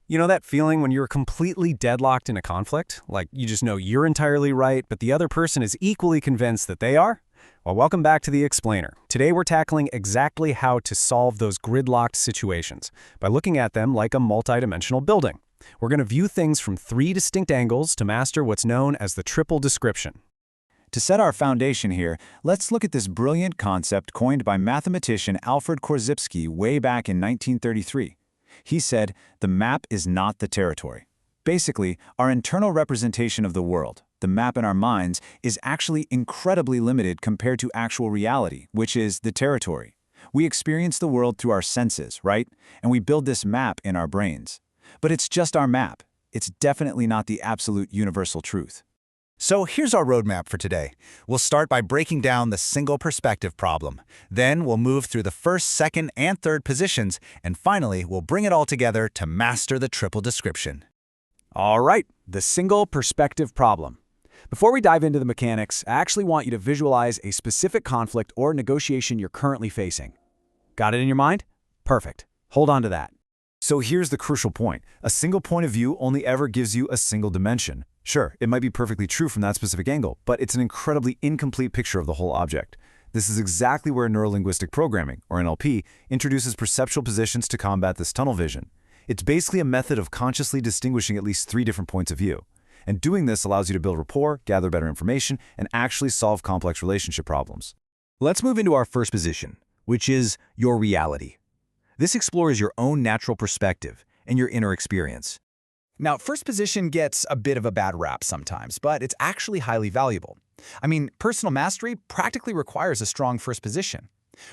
You know that feeling when you're completely deadlocked in a conflict? Like you just know you're entirely right, but the other person is equally convinced that they are? Well, welcome back to The Explainer. Today we're tackling exactly how to solve those gridlocked situations by looking at them like a multidimensional building. We're going to view things from three distinct angles to master what's known as the triple description. To set our foundation here, let's look at this brilliant concept coined by mathematician Alfred Korzybski way back in 1933. He said, "The map is not the territory." Basically, our internal representation of the world, the map in our minds, is actually incredibly limited compared to actual reality, which is the territory. We experience the world through our senses, right? And we build this map in our brains. But it's just our map. It's definitely not the absolute universal truth. So here's our roadmap for today. We'll start by breaking down the single perspective problem. Then we'll move through the first, second, and third positions, and finally, we'll bring it all together to master the triple description. All right, the single perspective problem. Before we dive into the mechanics, I actually want you to visualize a specific conflict or negotiation you're currently facing. Got it in your mind? Perfect. Hold on to that. So here's the crucial point. A single point of view only ever gives you a single dimension. Sure, it might be perfectly true from that specific angle, but it's an incredibly incomplete picture of the whole object. This is exactly where Neuro-linguistic Programming, or NLP, introduces perceptual positions to combat this tunnel vision. It's basically a method of consciously distinguishing at least three different points of view. And doing this allows you to build rapport, gather better information, and actually solve complex relationship problems. Let's move into our first position, which is your reality. This explores your own natural perspective and your inner experience. Now, first position gets a bit of a bad rap sometimes, but it's actually highly valuable. I mean, personal mastery practically requires a strong first position.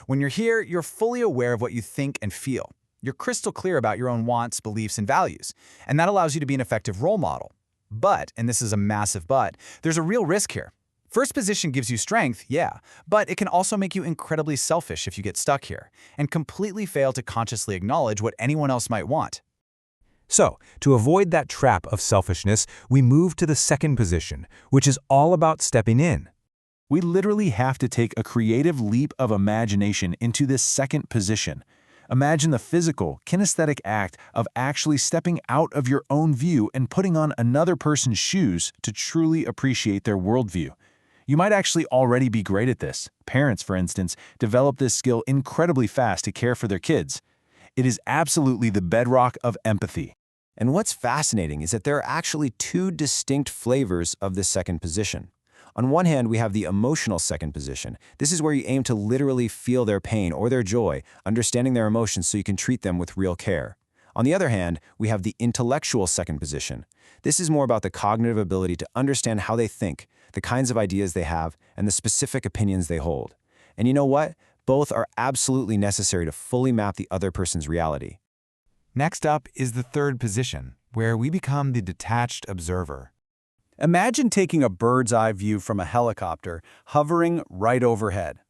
When you're here, you're fully aware of what you think and feel. You're crystal clear about your own wants, beliefs, and values, and that allows you to be an effective role model. But, and this is a massive but, there's a real risk here. First position gives you strength, yeah, but it can also make you incredibly selfish if you get stuck here, and completely fail to consciously acknowledge what anyone else might want. So, to avoid that trap of selfishness, we move to the second position, which is all about stepping in. We literally have to take a creative leap of imagination into this second position. Imagine the physical, kinesthetic act of actually stepping out of your own view and putting on another person's shoes to truly appreciate their worldview. You might actually already be great at this. Parents, for instance, develop this skill incredibly fast to care for their kids. It is absolutely the bedrock of empathy. And what's fascinating is that there are actually two distinct flavors of this second position. On one hand, we have the emotional second position. This is where you aim to literally feel their pain or their joy, understanding their emotions so you can treat them with real care. On the other hand, we have the intellectual second position. This is more about the cognitive ability to understand how they think, the kinds of ideas they have, and the specific opinions they hold. And you know what? Both are absolutely necessary to fully map the other person's reality. Next up is the third position, where we become the detached observer. Imagine taking a bird's-eye view from a helicopter hovering right overhead.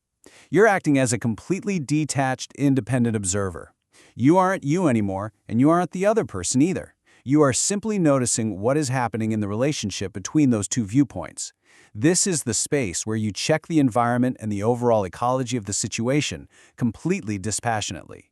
You're acting as a completely detached, independent observer. You aren't you anymore, and you aren't the other person either. You are simply noticing what is happening in the relationship between those two viewpoints. This is the space where you check the environment and the overall ecology of the situation completely dispassionately.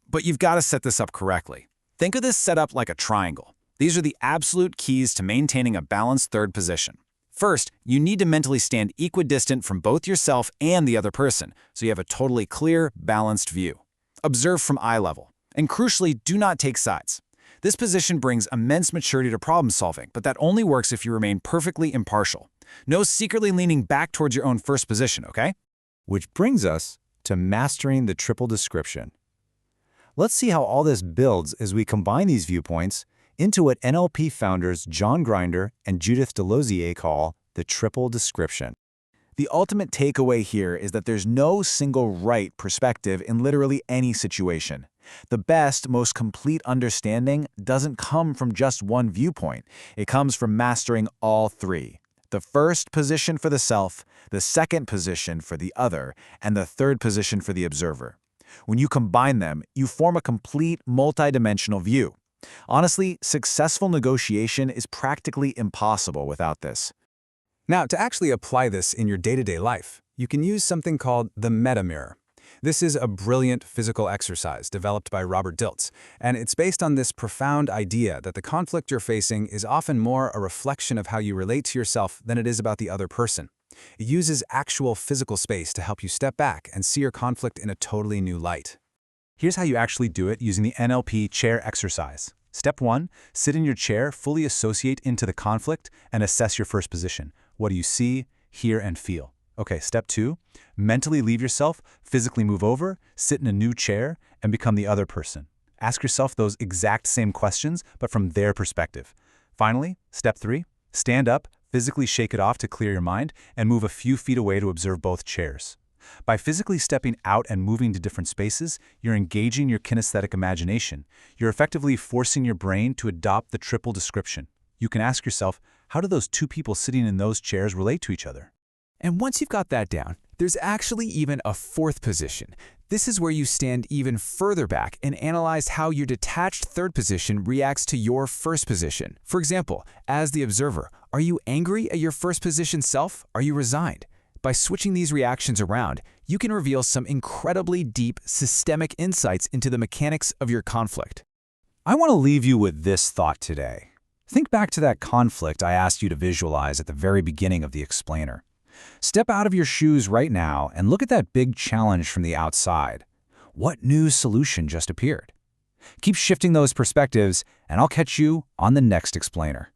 But you've got to set this up correctly. Think of this setup like a triangle. These are the absolute keys to maintaining a balanced third position. First, you need to mentally stand equidistant from both yourself and the other person, so you have a totally clear, balanced view. Observe from eye level. And crucially, do not take sides. This position brings immense maturity to problem solving, but that only works if you remain perfectly impartial. No secretly leaning back towards your own first position, okay? Which brings us to mastering the triple description. Let's see how all this builds as we combine these viewpoints into what NLP founders John Grinder and Judith Delosier call the triple description. The ultimate takeaway here is that there's no single right perspective in literally any situation. The best, most complete understanding doesn't come from just one viewpoint. It comes from mastering all three. The first position for the self, the second position for the other, and the third position for the observer. When you combine them, you form a complete multidimensional view. Honestly, successful negotiation is practically impossible without this. Now, to actually apply this in your day-to-day life, you can use something called the meta mirror. This is a brilliant physical exercise developed by Robert Dilts, and it's based on this profound idea that the conflict you're facing is often more a reflection of how you relate to yourself than it is about the other person. It uses actual physical space to help you step back and see your conflict in a totally new light. Here's how you actually do it using the NLP chair exercise. Step 1, sit in your chair, fully associate into the conflict, and assess your first position. What do you see, hear, and feel? Okay, step 2, mentally leave yourself, physically move over, sit in a new chair, and become the other person. Ask yourself those exact same questions, but from their perspective. Finally, step 3, stand up, physically shake it off to clear your mind, and move a few feet away to observe both chairs. By physically stepping out and moving to different spaces, you're engaging your kinesthetic imagination. You're effectively forcing your brain to adopt the triple description. You can ask yourself, how do those two people sitting in those chairs relate to each other? And once you've got that down, there's actually even a fourth position. This is where you stand even further back and analyze how your detached third position reacts to your first position. For example, as the observer, are you angry at your first position self? Are you resigned? By switching these reactions around, you can reveal some incredibly deep, systemic insights into the mechanics of your conflict. I want to leave you with this thought today. Think back to that conflict I asked you to visualize at the very beginning of the explainer. Step out of your shoes right now and look at that big challenge from the outside. What new solution just appeared? Keep shifting those perspectives, and I'll catch you on the next explainer.